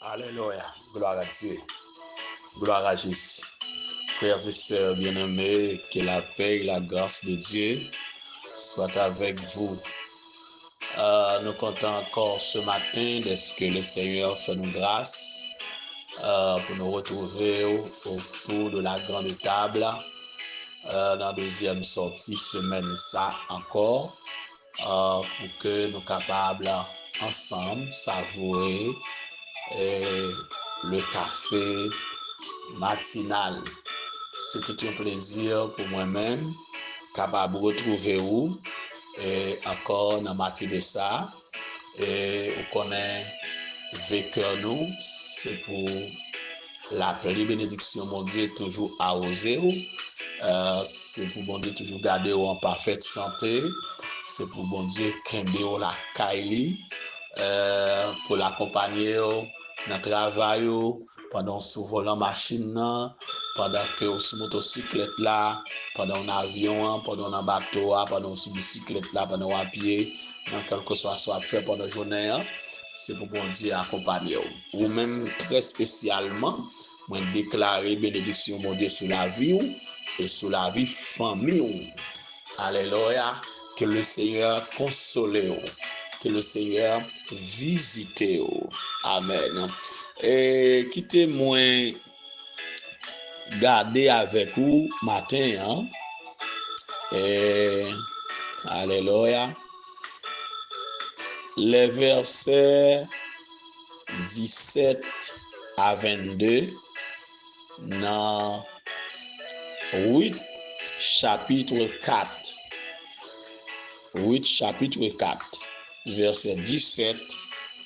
Alléluia. Gloire à Dieu. Gloire à Jésus. Frères et sœurs bien-aimés, que la paix et la grâce de Dieu soient avec vous. Nous comptons encore ce matin de ce que le Seigneur fait nous grâce pour nous retrouver autour de la grande table dans la deuxième sortie semaine ça encore pour que nous capables ensemble savourer le café matinal. C'est tout un plaisir pour moi-même capable de retrouver vous et encore dans matinée ça et on connaît vécu nous c'est pour la pleine bénédiction mon Dieu toujours arroser c'est pour bon Dieu toujours garder en parfaite santé, c'est pour bon Dieu kembe la kaili pour l'accompagner dans le travail pendant sous volant machine pendant que sous motocyclette là pendant un avion pendant un bateau pendant sous bicyclette là pendant à pied dans quelque soit fait pendant la journée c'est pour bon Dieu accompagner ou même très spécialement moi déclarer bénédiction mon Dieu sur la vie et sur la vie famille. Alléluia. Que le Seigneur console, que le Seigneur visite. Amen. Et quittez-moi garder avec vous matin. Et alléluia. Les versets 17 à 22 dans 8 chapitre 4. 8 chapitre 4, verset 17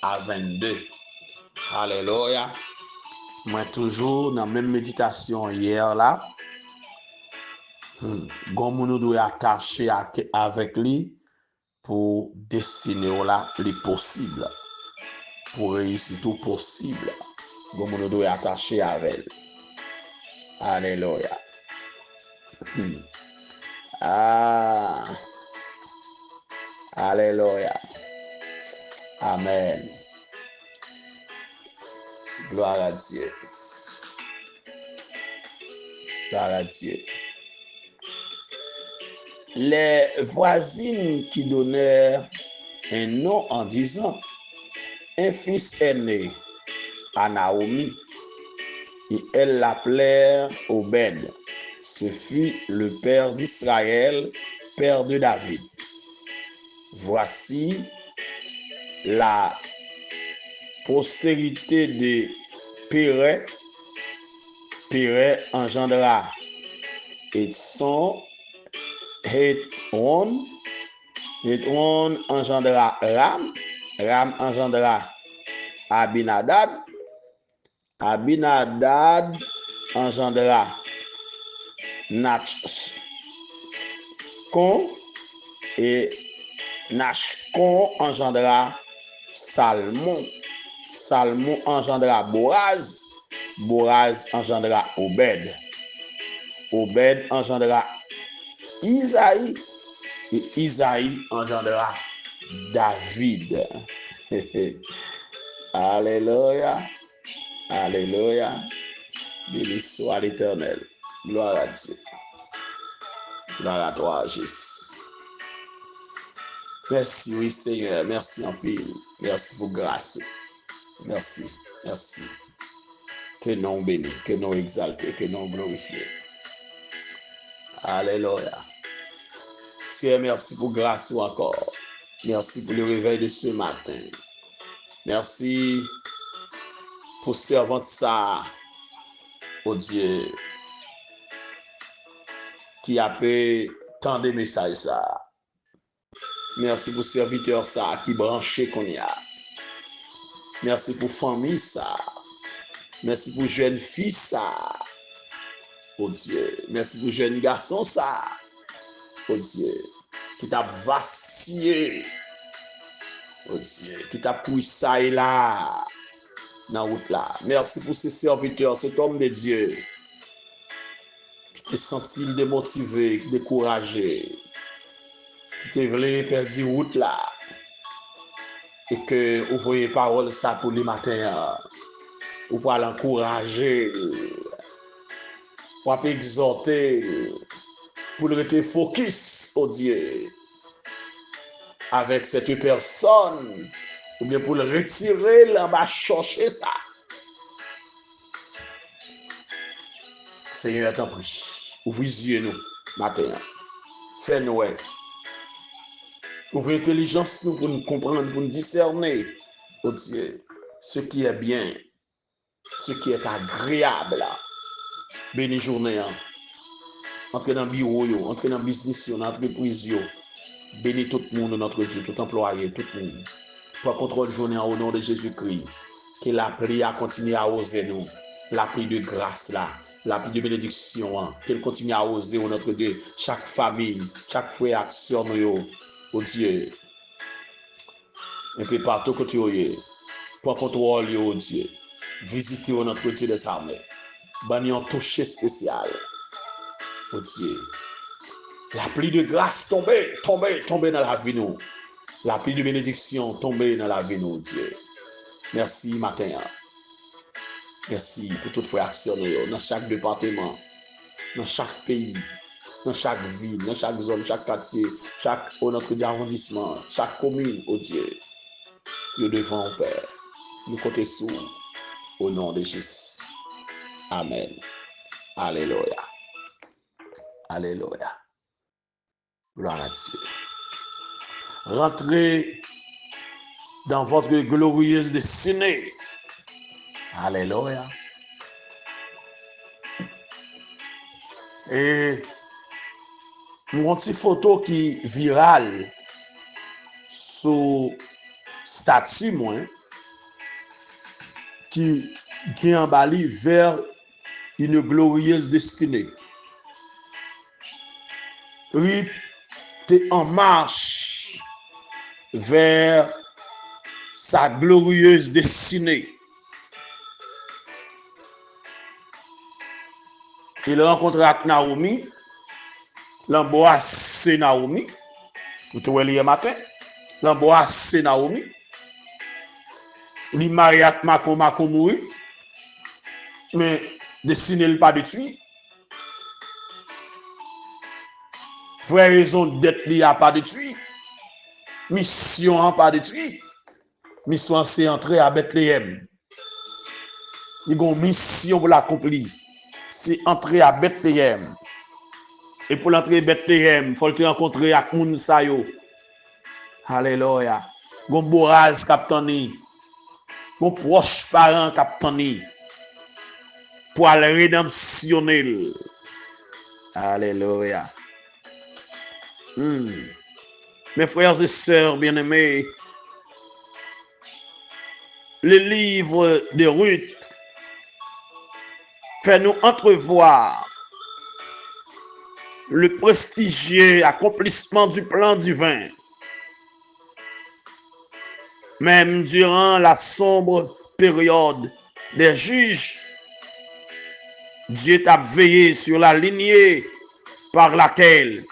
à 22. Alléluia. Moi toujours dans la même méditation hier là. Comme nous doit attacher avec lui pour destiner là les possibles. Pour réussir tout possible. Comme nous doit attacher avec lui. Alléluia. Alléluia. Amen. Gloire à Dieu. Gloire à Dieu. Les voisines qui donnèrent un nom en disant un fils est né à Naomi et elles l'appelèrent Obed. Ce fut le père d'Israël, père de David. Voici la postérité de Pérez. Pérez engendra Étson. Hétron engendra Ram. Ram engendra Abinadab. Abinadab engendra Nachcon. Et Nachcon engendra Salmon. Salmon engendra Boaz. Boaz engendra Obed. Obed engendra Isaïe. Et Isaïe engendra David. Alléluia. Alléluia. Béni soit l'Éternel. Gloire à Dieu. Gloire à toi, Jésus. Merci, oui, Seigneur. Merci en pile. Merci pour grâce. Merci. Merci. Que non béni, que non exalté, que non glorifié. Alléluia. Seigneur, merci pour grâce encore. Merci pour le réveil de ce matin. Merci pour servante ça, oh Dieu, qui a fait tant de messages ça. Merci pour serviteur ça qui branché qu'on y a. Merci pour famille ça. Merci pour jeune fille ça. Oh Dieu, merci pour jeune garçon ça. Oh Dieu, qui t'a vacillé. Oh Dieu, qui t'a pris ça et là dans la route là. Merci pour ce serviteur, cet homme de Dieu qui t'a senti démotivé, découragé, qui t'a voulu perdre route là et que vous voyez parole ça pour les matins. ou pour l'encourager, pour exhorter, pour le rester focus au Dieu avec cette personne, ou bien pour le retirer, là, va chercher ça. Seigneur, t'en prie, ouvre les yeux nous, matin. Fais-nous, ouvre l'intelligence nous pour nous comprendre, pour nous discerner, oh Dieu, ce qui est bien, ce qui est agréable, là. Béni journée, entrez dans le bureau, entrez dans le business, dans l'entreprise, bénis tout le monde, notre Dieu, tout employé, tout le monde. Pour contrôle journée au nom de Jésus-Christ. Que la prière continue à oser nous. La prière de grâce là. La prière de bénédiction. Qu'elle continue à oser, oh notre Dieu. Chaque famille, chaque frère, sœur, nous, oh Dieu. Et puis partout que tu es. Pour contrôle, oh Dieu. Visitez notre Dieu des armées. Banni en toucher spécial. Oh Dieu. La pluie de grâce tomber dans la vie nous. La pluie de bénédiction tomber dans la vie nous, Dieu. Merci matin. Merci pour toute frère actionnaire dans chaque département, dans chaque pays, dans chaque ville, dans chaque zone, chaque quartier, chaque notre arrondissement, chaque commune, oh Dieu. Nous devons, Père, nous compter sous au nom de Jésus. Amen. Alléluia. Alléluia. Gloire à Dieu. Rentrez dans votre glorieuse destinée. Alléluia. Et nous avons une photo qui est virale sur statut moi qui est emballé vers une glorieuse destinée. Ruth est en marche vers sa glorieuse destinée. Il rencontre avec Naomi, l'embrasse Naomi, vous trouvez hier matin, l'embrasse Naomi, il marie avec Macon mouri, mais destiné le pas détruit. Vraie raison d'être li a pas détruit. Mission pas détruit. Mission c'est entrer à Bethléem. Il y a une mission pour l'accomplir. C'est entrer à Bethléem. Et pour l'entrer à Bethléem, il faut te rencontrer avec moun sa yo. Alléluia. Gon Boaz kaptani. Gon proche parent kaptani. Pour aller rédemptionner. Alléluia. Mes frères et sœurs bien-aimés, le livre de Ruth fait nous entrevoir le prestigieux accomplissement du plan divin. Même durant la sombre période des juges, Dieu a veillé sur la lignée par laquelle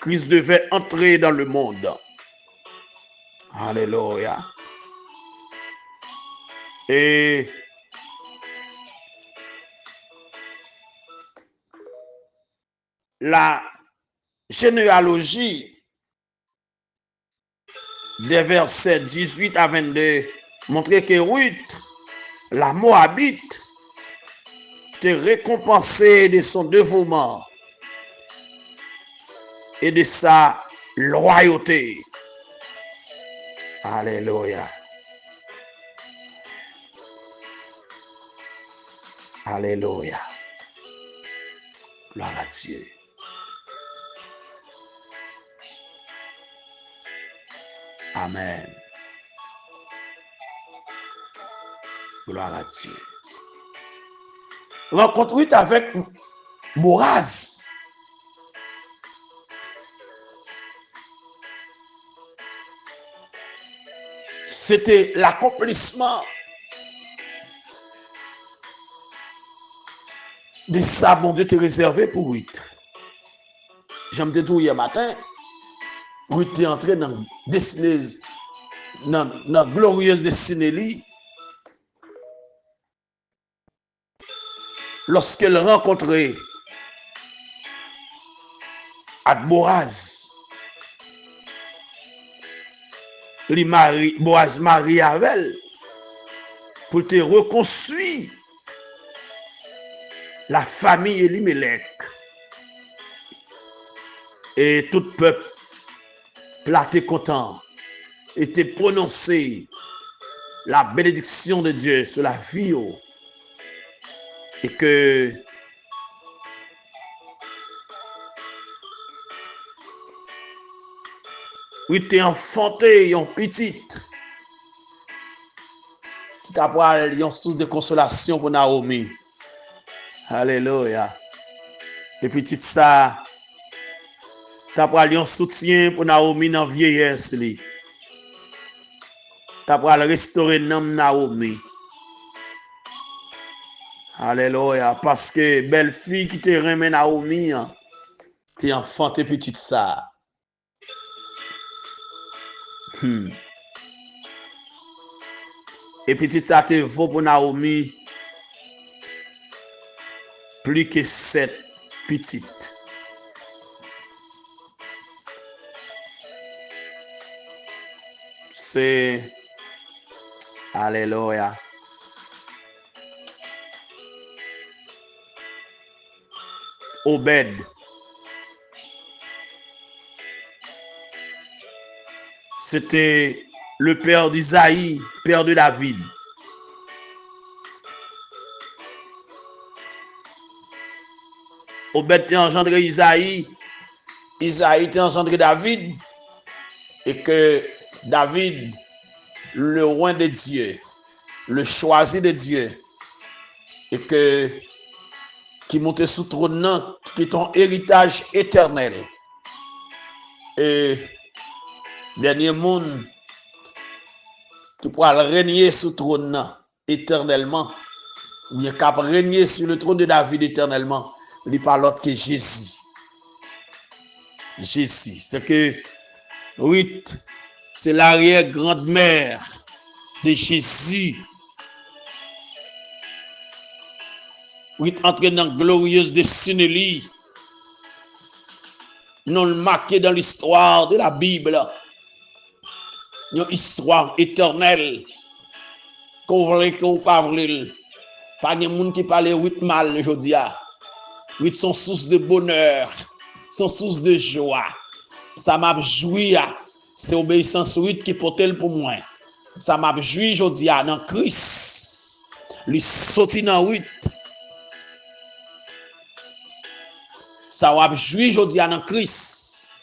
Christ devait entrer dans le monde. Alléluia. Et la généalogie des versets 18 à 22 montrait que Ruth, la Moabite, était récompensée de son dévouement et de sa loyauté. Alléluia. Alléluia. Gloire à Dieu. Amen. Gloire à Dieu. Rencontre avec Boaz. C'était l'accomplissement de ça, bon Dieu, te réservé pour Ruth. J'aime te dire hier matin, Ruth est entré dans la glorieuse destinée. lorsqu'elle rencontrait Boaz, Boaz marie avec elle pour te reconstruire la famille Elimelech. Et tout peuple platé content était prononcé la bénédiction de Dieu sur la vie et que oui t'es enfanté en petite qui t'a pris une source de consolation pour Naomi. Alléluia. Et petite ça t'as pris un soutien pour Naomi dans vieillesse li. T'as pris restaurer Naomi. Alléluia. Parce que belle fille qui te remet Naomi, t'es enfanté petite ça. Et petite ça te vaut pour Naomi plus que 7 petites. C'est alléluia. Obed. C'était le père d'Isaïe, père de David. Obed t'a engendré Isaïe. Isaïe t'a engendré David. Et que David, le roi de Dieu, le choisi de Dieu, et que qui montait sous trône, qui est ton héritage éternel. Et dernier monde qui pourra régner sous trône éternellement, bien qu'à régner sur le trône de David éternellement, il n'est pas l'autre que Jésus. Jésus, c'est que Ruth, c'est l'arrière-grand-mère de Jésus. Ruth entre dans la glorieuse destinée, non marqué dans l'histoire de la Bible, une histoire éternelle, qu'on voulait qu'on pas voulait. Pas de monde qui parle Ruth mal aujourd'hui. Ruth sont source de bonheur, sont source de joie. Ça m'a joui, c'est obéissance Ruth qui porte pour moi. Ça m'a joui aujourd'hui dans Christ. Lui sorti dans Ruth. Ça m'a joui aujourd'hui dans Christ.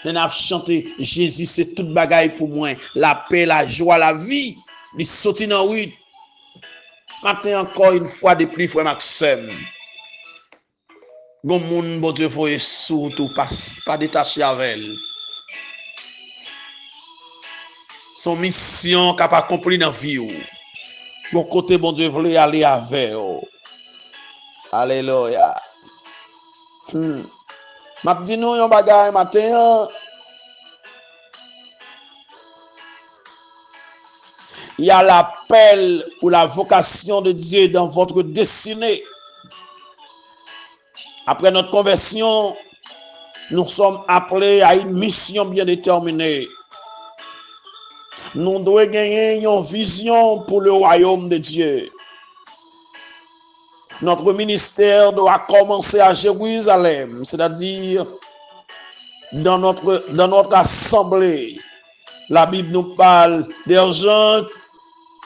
On a chanté Jésus c'est toute bagaille pour moi, la paix, la joie, la vie. Lui sorti dans Ruth. Matin encore une fois de plus frère Maxime. Gon moun bon Dieu faut surtout pas détaché avec elle. Son mission qu'a pas accompli dans vie ou. Bon côté bon Dieu voulait aller avec ou. Alléluia. M'a dit nous yon bagay matin. Il y a l'appel ou la vocation de Dieu dans votre destinée. Après notre conversion, nous sommes appelés à une mission bien déterminée. Nous devons gagner une vision pour le royaume de Dieu. Notre ministère doit commencer à Jérusalem, c'est-à-dire dans notre assemblée. La Bible nous parle des gens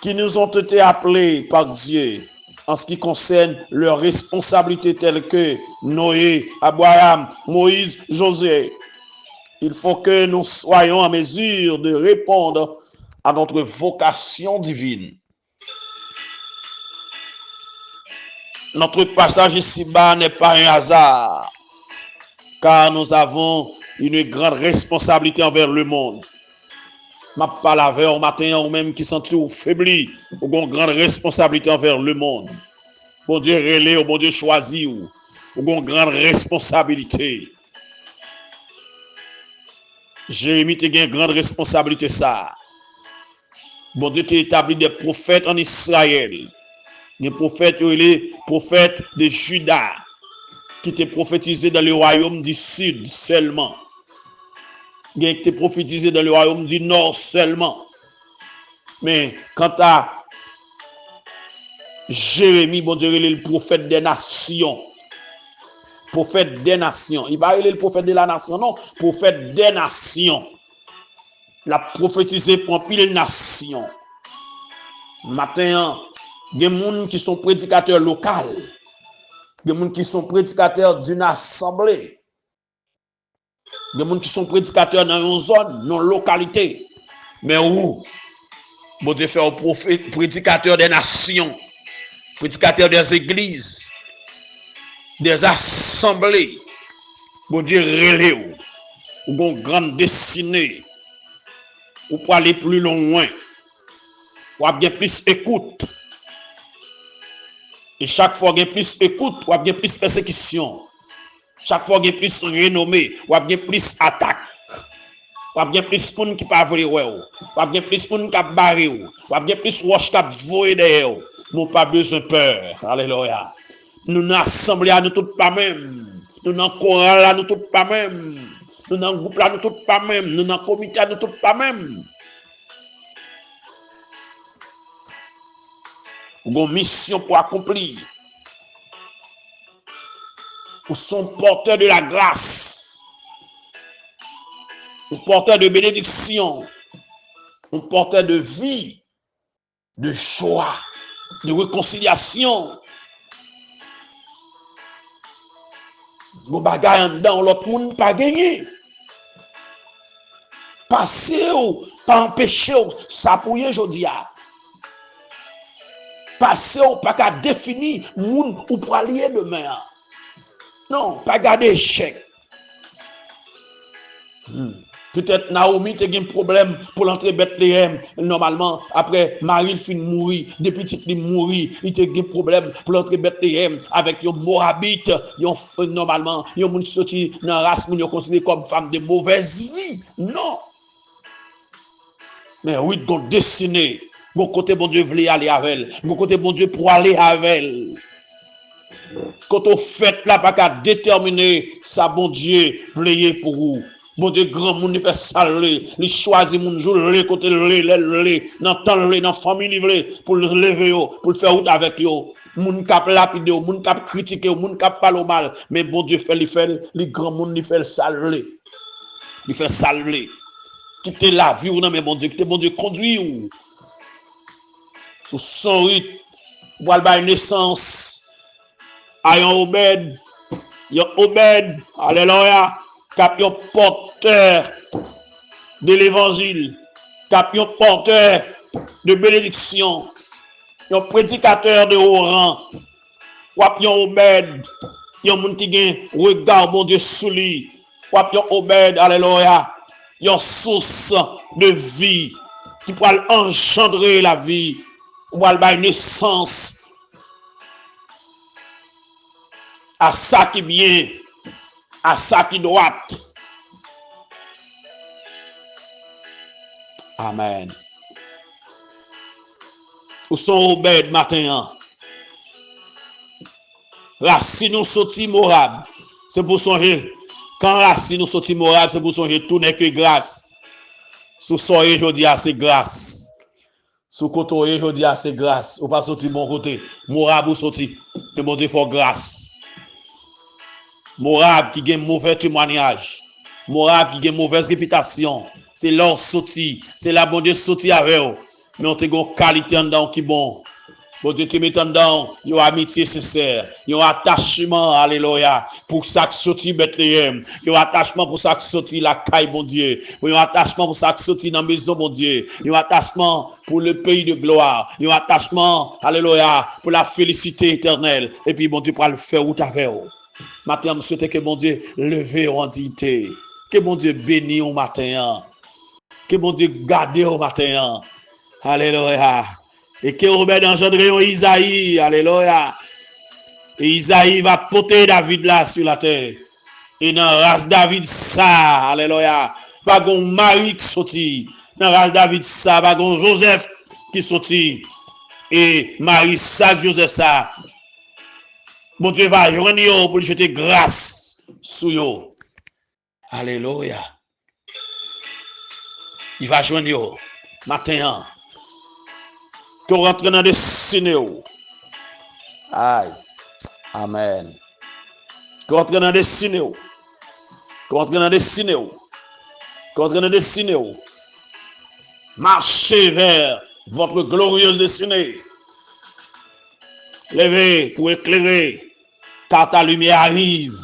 qui nous ont été appelés par Dieu en ce qui concerne leurs responsabilités telles que Noé, Abraham, Moïse, Josué. Il faut que nous soyons en mesure de répondre à notre vocation divine. Notre passage ici-bas n'est pas un hasard, car nous avons une grande responsabilité envers le monde. Ma parle avec au matin ou même qui sont tout faiblis, ou une grande responsabilité envers le monde. Bon Dieu relais, bon Dieu choisi ou une grande responsabilité. Jérémie a une grande responsabilité ça. Bon Dieu t'a établi des prophètes en Israël. Les prophètes, les prophètes de Juda, qui étaient prophétisés dans le royaume du sud seulement. Qui étaient prophétisés dans le royaume du nord seulement. Mais quant à Jérémie, bon Dieu, il est le prophète des nations. Prophète des nations. Il va être le prophète de la nation, non. Prophète des nations. La prophétisé pour pile nation. Matin, il y a des gens qui sont prédicateurs locaux. Il y a des gens qui sont prédicateurs d'une assemblée. Il y a des gens qui sont prédicateurs dans une zone, dans une localité. Mais où? Bon Dieu fait un prophète, prédicateur des nations, prédicateur des églises, des assemblées. Bon Dieu relève ou une grande destinée. Ou pour aller plus loin. Ou bien plus écoute. Et chaque fois qu'il y a plus écoute, ou bien plus persécution. Chaque fois qu'il y a plus renommée, ou bien plus attaque. Ou bien plus de monde qui pas vrai ou bien plus de monde qui barré ou bien plus roche qui voyer derrière. Nous pas besoin de peur. Alléluia. Nous nous assemblés à nous tous pas même. Nous dans chorale à nous tous pas même. Nous dans groupe là nous tous pas même. Nous dans comité à nous tous pas même. Nous avons une mission pour accomplir. Nous sommes porteurs de la grâce. Nous porteurs de bénédiction. Nous porteurs de vie, de joie, de réconciliation. Nous bagaille dans l'autre monde pas gagné. Passer ou pas empêcher ça pour y aujourd'hui. Passer ou pas qu'à définir monde ou pour aller demain. Non, pas garder échec. Peut-être Naomi a un problème pour l'entrée Bethléem. Normalement, après Marie fin mourir, depuis qu'il est mort, il a un problème pour l'entrée Bethléem avec un Moabite. Normalement, il y a un qui sorti dans la race, qui est considéré comme femme de mauvaise vie. Non. Mais oui, donc destiné. Bon côté, bon Dieu voulait aller avec elle. Bon côté, bon Dieu pour aller avec elle. Quand on fait là, pas qu'à déterminer ça, bon Dieu voulait pour vous. Bon Dieu, grand monde, il fait ça, il choisit mon jour, le côté, dans temps, dans famille, pour le lever, pour le faire route avec eux. Moun cap lapide, moun cap critiquer, moun cap parler mal. Mais bon Dieu fait, les grands monde, il fait ça, il fait ça, quitter la vie, ou non, mais bon Dieu, quitter bon Dieu, conduire ou. Sous son rythme, ou al naissance, à un Obed, alléluia. Cap yon porteur de l'évangile, cap yon porteur de bénédiction, yon prédicateur de haut rang, wap yon Obed, yon moun ki gen regard bon Dieu sous lui, wap yon Obed, alléluia, yon source de vie qui pourra engendrer la vie, ou al bay naissance à ça qui bien. À ça qui doit. Amen. Où sont Obed matin? Racine nous sorti Morab. C'est pour songer. Quand Racine nous sorti Morab, c'est pour songer tout n'est que grâce. Sous soirée aujourd'hui c'est grâce. Sous côté aujourd'hui c'est grâce. Ou pas sorti bon côté. Morab ou sorti. C'est bon Dieu faut grâce. Morab qui a mauvais témoignage, Morab qui a mauvaise réputation, c'est leur sorti, c'est la bonne Dieu sorti avec eux. Mais on te une qualité en dedans qui bon. Bon Dieu te met en dedans, il y a amitié sincère, il y a attachement, alléluia, pour ça que sorti Bethléem, il y a attachement pour ça que sorti la caille, bon Dieu, il y a attachement pour ça que sorti dans la maison, bon Dieu, il y a attachement pour le pays de gloire, il y a attachement, alléluia, pour la félicité éternelle. Et puis bon Dieu pour le faire out avec eux. Matin, je souhaite que bon Dieu leve en dignité. Que bon Dieu bénisse au matin. Que bon Dieu garde au matin. Alléluia. Et que Robert engendre Isaïe. Alléluia. Et Isaïe va porter David là sur la terre. Et dans la race David ça. Alléluia. Pas gon Marie qui sorti. Dans la race David ça. Pas gon Joseph qui sorti. et Marie, ça, Joseph, ça. Bon Dieu va joindre yo pour jeter grâce sur yo. Alléluia. Il va joindre yo matin. Que rentre dans le destinée. Aïe. Amen. Que rentre dans le destinée. Que rentre dans le destinée. Que rentre dans le destinée. Marchez vers votre glorieuse destinée. Levez pour éclairer, car ta lumière arrive.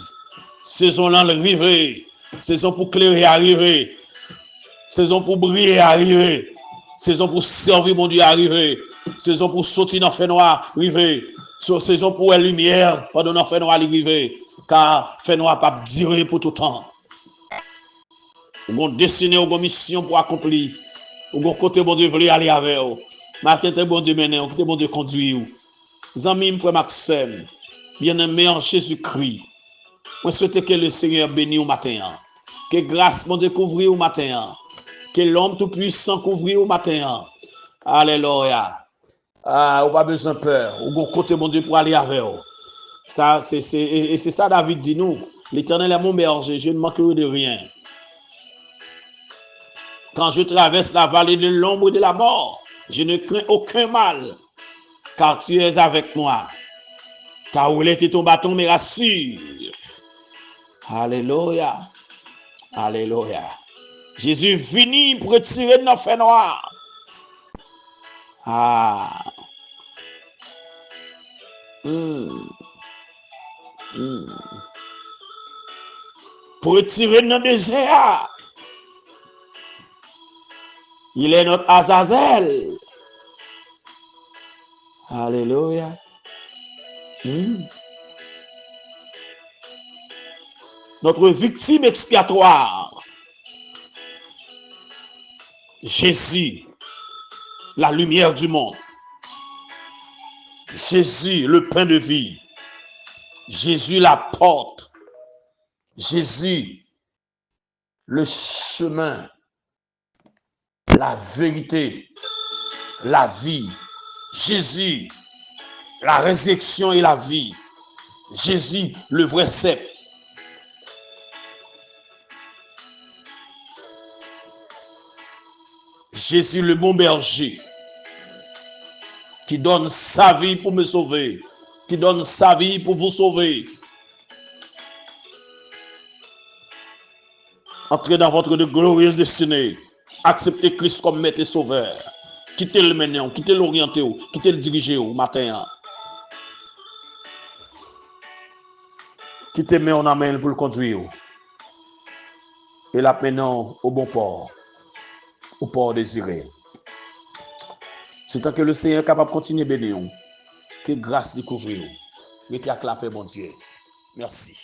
Saison l'arrivée. Saison pour clairer arriver. Saison pour briller arriver. Saison pour servir mon Dieu arriver. Saison pour sortir dans le fait noir arriver. Saison pour la lumière pendant le fait noir arriver. Car fait noir pas durer pour tout temps. Vous avez destiné, vous avez mission pour accomplir. Vous avez côté bon Dieu voulez aller avec vous. Matin, bon Dieu mener, côté bon Dieu conduire. Amis, frère Maxime, bien-aimé en Jésus-Christ, je souhaite que le Seigneur bénisse au matin. Que grâce mon Dieu couvre au matin. Que l'homme tout-puissant couvre au matin. Alléluia. Ah, on pas besoin de peur. On a côté mon Dieu pour aller avec vous. Ça, c'est ça David dit nous. L'Éternel est mon berger, je ne manquerai de rien. Quand je traverse la vallée de l'ombre de la mort, je ne crains aucun mal, car tu es avec moi. Ta houlette et ton bâton me rassurent. Alléluia. Alléluia. Jésus finit pour retirer de nos faits noirs. Ah. Pour retirer de nos désirs. Il est notre Azazel. Alléluia. Notre victime expiatoire. Jésus, la lumière du monde. Jésus, le pain de vie. Jésus, la porte. Jésus, le chemin, la vérité, la vie. Jésus, la résurrection et la vie. Jésus, le vrai cep. Jésus, le bon berger, qui donne sa vie pour me sauver, qui donne sa vie pour vous sauver. Entrez dans votre glorieuse destinée. Acceptez Christ comme maître et sauveur. Quittez le maintenant, quittez l'orienter, quittez le diriger au matin. Quittez mais on amène pour le conduire. Et là maintenant au bon port, au port désiré. C'est tant que le Seigneur est capable de continuer à bénir. Que grâce découvrir. Mettez à clapper, mon Dieu. Merci.